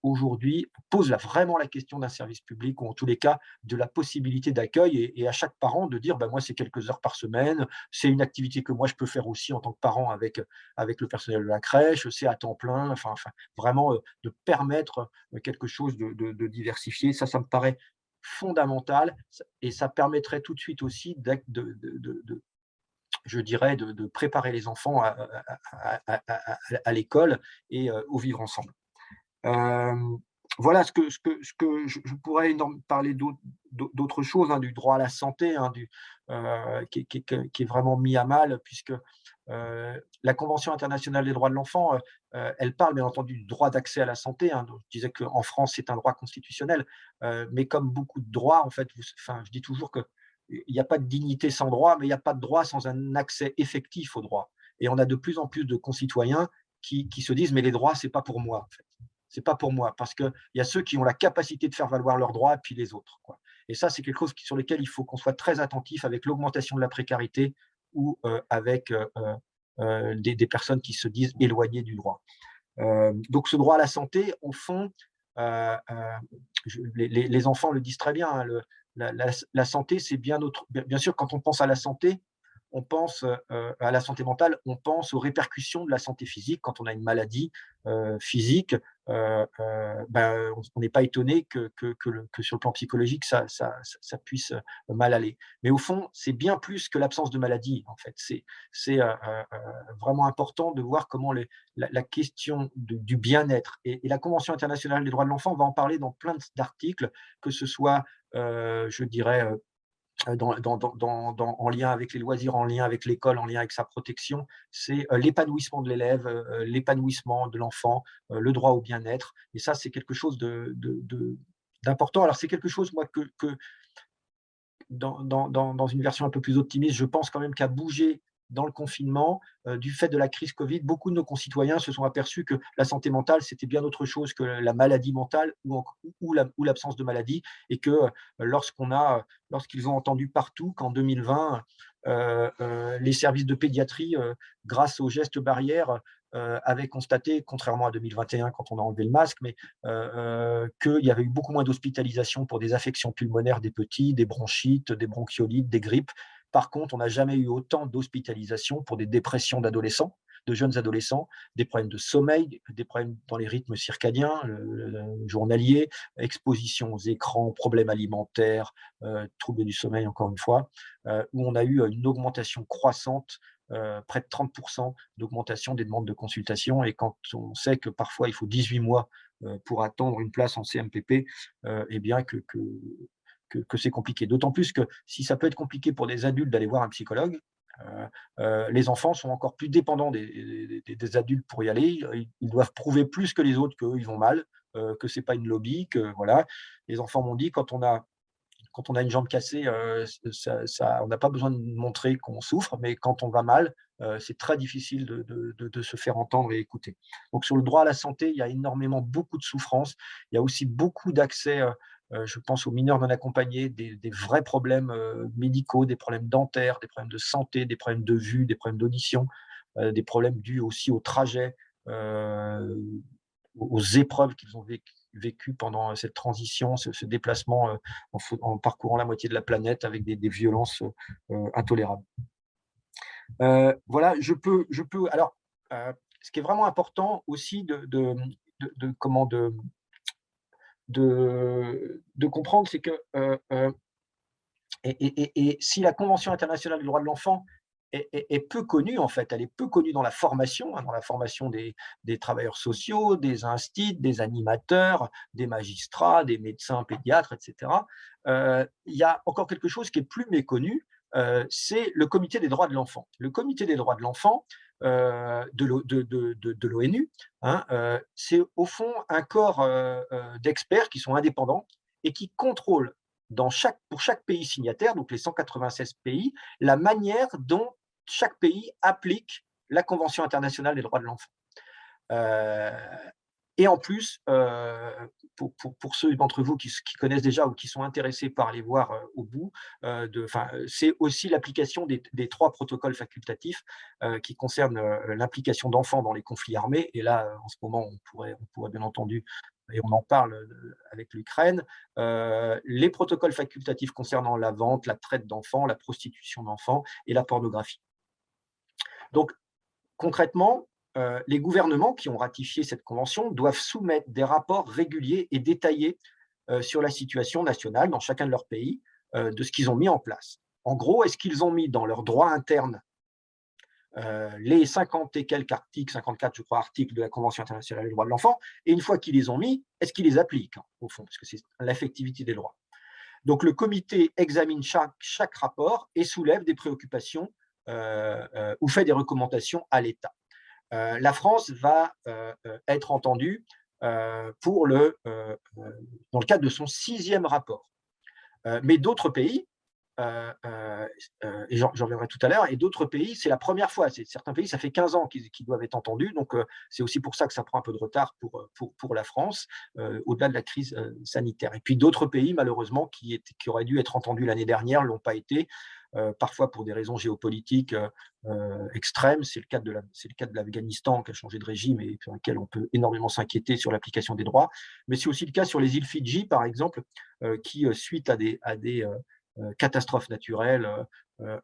aujourd'hui, pose vraiment la question d'un service public ou en tous les cas de la possibilité d'accueil et à chaque parent de dire, bah, moi, c'est quelques heures par semaine, c'est une activité que moi, je peux faire aussi en tant que parent avec le personnel de la crèche, c'est à temps plein, enfin vraiment de permettre quelque chose de diversifié. Ça me paraît fondamental et ça permettrait tout de suite aussi je dirais, de préparer les enfants à l'école et au vivre ensemble. Voilà ce que je pourrais parler d'autres choses, hein, du droit à la santé, hein, qui est vraiment mis à mal puisque la Convention internationale des droits de l'enfant, elle parle bien entendu du droit d'accès à la santé, hein, donc je disais qu'en France, c'est un droit constitutionnel, mais comme beaucoup de droits, en fait, enfin, je dis toujours qu'il n'y a pas de dignité sans droit, mais il n'y a pas de droit sans un accès effectif au droit. Et on a de plus en plus de concitoyens qui se disent: «Mais les droits, c'est pas pour moi, en fait. C'est pas pour moi», parce qu'il y a ceux qui ont la capacité de faire valoir leurs droits, puis les autres, quoi. Et ça, c'est quelque chose sur lequel il faut qu'on soit très attentif avec l'augmentation de la précarité ou avec des personnes qui se disent éloignées du droit. Donc ce droit à la santé, au fond, les enfants le disent très bien, hein, la santé, c'est bien sûr, quand on pense à la santé, on pense à la santé mentale, on pense aux répercussions de la santé physique. Quand on a une maladie physique, ben, on n'est pas étonné que sur le plan psychologique, ça puisse mal aller. Mais au fond, c'est bien plus que l'absence de maladie, en fait. C'est vraiment important de voir comment la question du bien-être et la Convention internationale des droits de l'enfant va en parler dans plein d'articles, que ce soit, je dirais, en lien avec les loisirs, en lien avec l'école, en lien avec sa protection, c'est l'épanouissement de l'élève, l'épanouissement de l'enfant, le droit au bien-être. Et ça, c'est quelque chose d'important. Alors, c'est quelque chose, moi, que dans une version un peu plus optimiste, je pense quand même qu'à bouger dans le confinement, du fait de la crise Covid, beaucoup de nos concitoyens se sont aperçus que la santé mentale, c'était bien autre chose que la maladie mentale ou l'absence de maladie et que lorsqu'ils ont entendu partout qu'en 2020, les services de pédiatrie, grâce aux gestes barrières, avaient constaté, contrairement à 2021 quand on a enlevé le masque, mais qu'il y avait eu beaucoup moins d'hospitalisations pour des affections pulmonaires des petits, des bronchites, des bronchiolites, des grippes. Par contre, on n'a jamais eu autant d'hospitalisations pour des dépressions d'adolescents, de jeunes adolescents, des problèmes de sommeil, des problèmes dans les rythmes circadiens, journaliers, exposition aux écrans, problèmes alimentaires, troubles du sommeil, encore une fois, où on a eu une augmentation croissante, près de 30 d'augmentation des demandes de consultation. Et quand on sait que parfois il faut 18 mois pour attendre une place en CMPP, eh bien que c'est compliqué. D'autant plus que si ça peut être compliqué pour des adultes d'aller voir un psychologue, les enfants sont encore plus dépendants des adultes pour y aller. Ils doivent prouver plus que les autres qu'eux, ils vont mal, que c'est pas une lobby, que voilà. Les enfants m'ont dit quand on a une jambe cassée, on n'a pas besoin de montrer qu'on souffre, mais quand on va mal, c'est très difficile de se faire entendre et écouter. Donc sur le droit à la santé, il y a énormément beaucoup de souffrance. Il y a aussi beaucoup d'accès, je pense aux mineurs non accompagnés, des vrais problèmes, médicaux, des problèmes dentaires, des problèmes de santé, des problèmes de vue, des problèmes d'audition, des problèmes dus aussi au trajet, heu, aux épreuves qu'ils ont vécues pendant cette transition, ce déplacement en parcourant la moitié de la planète avec des violences intolérables. Voilà, alors, ce qui est vraiment important aussi de comprendre, c'est que, et si la Convention internationale des droits de l'enfant est peu connue, en fait. Elle est peu connue dans la formation, hein, dans la formation des travailleurs sociaux, des instits, des animateurs, des magistrats, des médecins pédiatres, et cetera. Il y a encore quelque chose qui est plus méconnu, c'est le comité des droits de l'enfant. Le comité des droits de l'enfant, de l'ONU, hein, c'est au fond un corps, d'experts qui sont indépendants et qui contrôlent pour chaque pays signataire, donc les 196 pays, la manière dont chaque pays applique la Convention internationale des droits de l'enfant. Euh, et en plus, pour ceux d'entre vous qui connaissent déjà ou qui sont intéressés par aller voir au bout, c'est aussi l'application des 3 protocoles facultatifs qui concernent l'implication d'enfants dans les conflits armés. Et là, en ce moment, on pourrait bien entendu, et on en parle avec l'Ukraine, les protocoles facultatifs concernant la vente, la traite d'enfants, la prostitution d'enfants et la pornographie. Donc, concrètement, les gouvernements qui ont ratifié cette convention doivent soumettre des rapports réguliers et détaillés sur la situation nationale dans chacun de leurs pays, de ce qu'ils ont mis en place. En gros, est-ce qu'ils ont mis dans leur droit interne les 50 et quelques articles, 54 je crois, articles de la Convention internationale des droits de l'enfant, et une fois qu'ils les ont mis, est-ce qu'ils les appliquent, hein, au fond, parce que c'est l'effectivité des droits. Donc le comité examine chaque rapport et soulève des préoccupations ou fait des recommandations à l'État. La France va être entendue dans le cadre de son 6e rapport. Mais d'autres pays, et j'en reviendrai tout à l'heure, et d'autres pays, c'est la première fois. Certains pays, ça fait 15 ans qu'ils doivent être entendus, donc c'est aussi pour ça que ça prend un peu de retard pour la France, au-delà de la crise sanitaire. Et puis d'autres pays, malheureusement, qui auraient dû être entendus l'année dernière, ne l'ont pas été, parfois pour des raisons géopolitiques extrêmes. C'est le cas de l'Afghanistan qui a changé de régime et sur lequel on peut énormément s'inquiéter sur l'application des droits. Mais c'est aussi le cas sur les îles Fidji, par exemple, qui, suite à des catastrophes naturelles,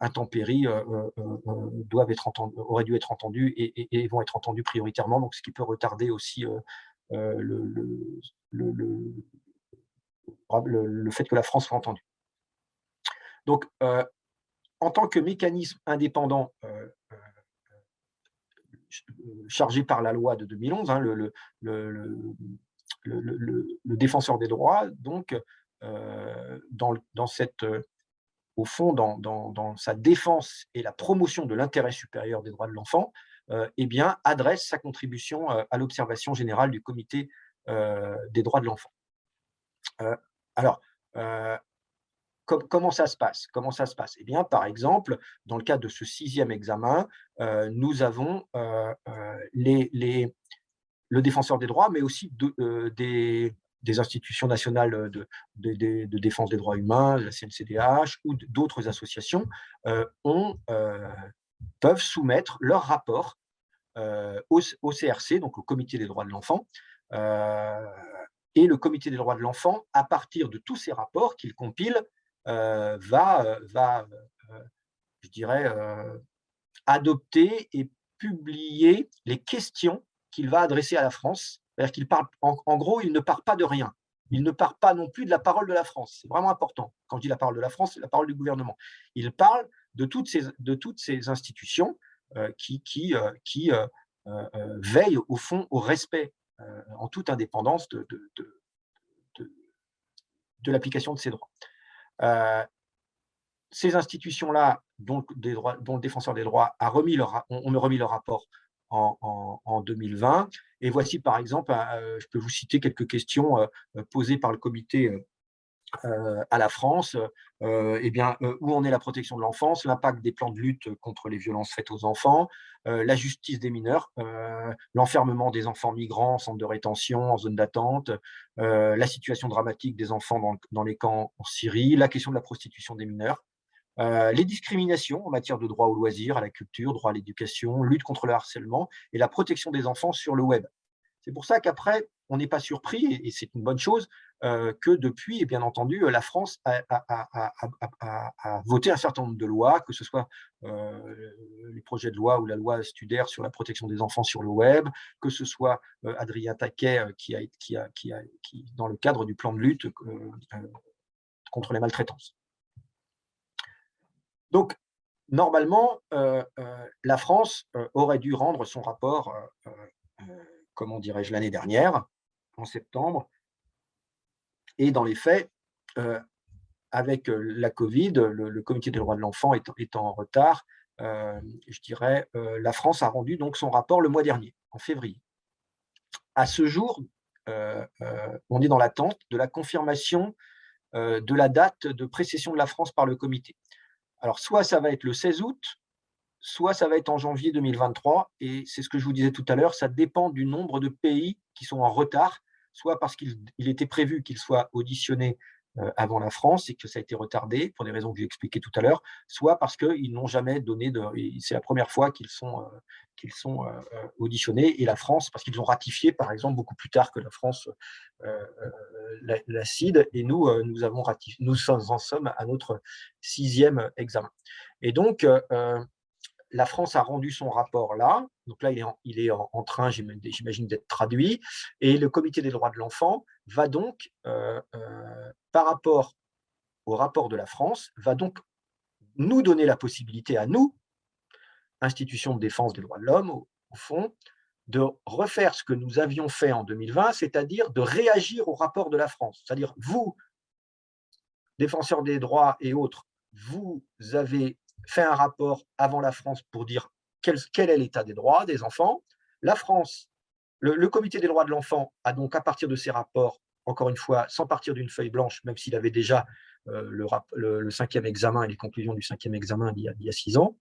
intempéries, auraient dû être entendues et vont être entendues prioritairement, donc ce qui peut retarder aussi le fait que la France soit entendue. Donc, en tant que mécanisme indépendant chargé par la loi de 2011, hein, le défenseur des droits, donc, au fond, dans sa défense et la promotion de l'intérêt supérieur des droits de l'enfant, eh bien, adresse sa contribution à l'observation générale du comité des droits de l'enfant. Alors, comment ça se passe? Comment ça se passe? Eh bien, par exemple, dans le cadre de ce 6e examen, nous avons le défenseur des droits, mais aussi des institutions nationales de défense des droits humains, la CNCDH ou d'autres associations, peuvent soumettre leur rapport au CRC, donc au Comité des droits de l'enfant. Et le Comité des droits de l'enfant, à partir de tous ces rapports qu'il compile, va, je dirais, adopter et publier les questions qu'il va adresser à la France. C'est-à-dire qu'il parle, en gros, il ne part pas de rien. Il ne part pas non plus de la parole de la France. C'est vraiment important. Quand je dis la parole de la France, c'est la parole du gouvernement. Il parle de toutes ces institutions qui veillent, au fond, au respect en toute indépendance de l'application de ces droits. Ces institutions-là, dont le défenseur des droits ont remis leur rapport en 2020. Et voici, par exemple, je peux vous citer quelques questions posées par le comité à la France. Où en est la protection de l'enfance, l'impact des plans de lutte contre les violences faites aux enfants, la justice des mineurs, l'enfermement des enfants migrants en centre de rétention, en zone d'attente, la situation dramatique des enfants dans les camps en Syrie, la question de la prostitution des mineurs, les discriminations en matière de droit au loisir, à la culture, droit à l'éducation, lutte contre le harcèlement et la protection des enfants sur le web. C'est pour ça qu'après, on n'est pas surpris, et c'est une bonne chose, que depuis, et bien entendu, la France a voté un certain nombre de lois, que ce soit les projets de loi ou la loi Studer sur la protection des enfants sur le web, que ce soit Adrien Taquet qui, dans le cadre du plan de lutte contre les maltraitances. Donc, normalement, la France, aurait dû rendre son rapport, comment dirais-je? L'année dernière, en septembre, et dans les faits, heu, avec, la covid, le comité des droits de l'enfant étant en retard, je dirais, la France a rendu donc son rapport le mois dernier, en février. À ce jour, on est dans l'attente de la confirmation, de la date de précession de la France par le comité. Alors soit ça va être le 16 août, soit ça va être en janvier 2023, et c'est ce que je vous disais tout à l'heure, ça dépend du nombre de pays qui sont en retard, soit parce qu'il était prévu qu'ils soient auditionnés, avant la France et que ça a été retardé pour des raisons que j'ai expliquées tout à l'heure, soit parce qu'ils n'ont jamais donné de et c'est la première fois qu'ils sont auditionnés, et la France parce qu'ils ont ratifié, par exemple, beaucoup plus tard que la France, la CID, et nous, nous en sommes à notre 6e examen, et donc la France a rendu son rapport là, donc là il est en train, j'imagine, d'être traduit, et le comité des droits de l'enfant va donc, par rapport au rapport de la France, va donc nous donner la possibilité à nous, institution de défense des droits de l'homme au fond, de refaire ce que nous avions fait en 2020, c'est-à-dire de réagir au rapport de la France. C'est-à-dire vous, défenseurs des droits et autres, vous avez fait un rapport avant la France pour dire quel est l'état des droits des enfants. La France, le comité des droits de l'enfant a donc, à partir de ces rapports, encore une fois, sans partir d'une feuille blanche, même s'il avait déjà le cinquième examen et les conclusions du cinquième examen il y a 6 ans,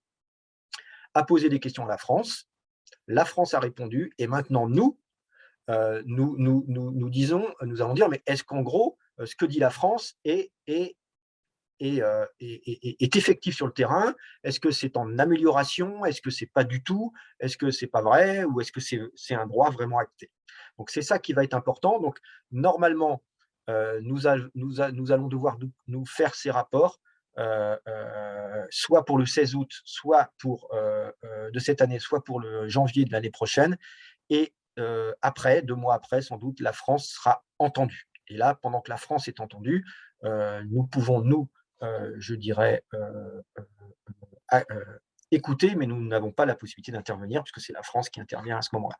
a posé des questions à la France. La France a répondu, et maintenant nous allons dire, mais est-ce qu'en gros, ce que dit la France est effectif sur le terrain? Est-ce que c'est en amélioration? Est-ce que c'est pas du tout? Est-ce que c'est pas vrai? Ou est-ce que c'est un droit vraiment acté? Donc c'est ça qui va être important. Donc normalement, nous allons devoir nous faire ces rapports, soit pour le 16 août, soit de cette année, soit pour le janvier de l'année prochaine, et après, 2 mois après, sans doute, la France sera entendue, et là, pendant que la France est entendue, nous pouvons, je dirais, écouter, mais nous n'avons pas la possibilité d'intervenir puisque c'est la France qui intervient à ce moment-là.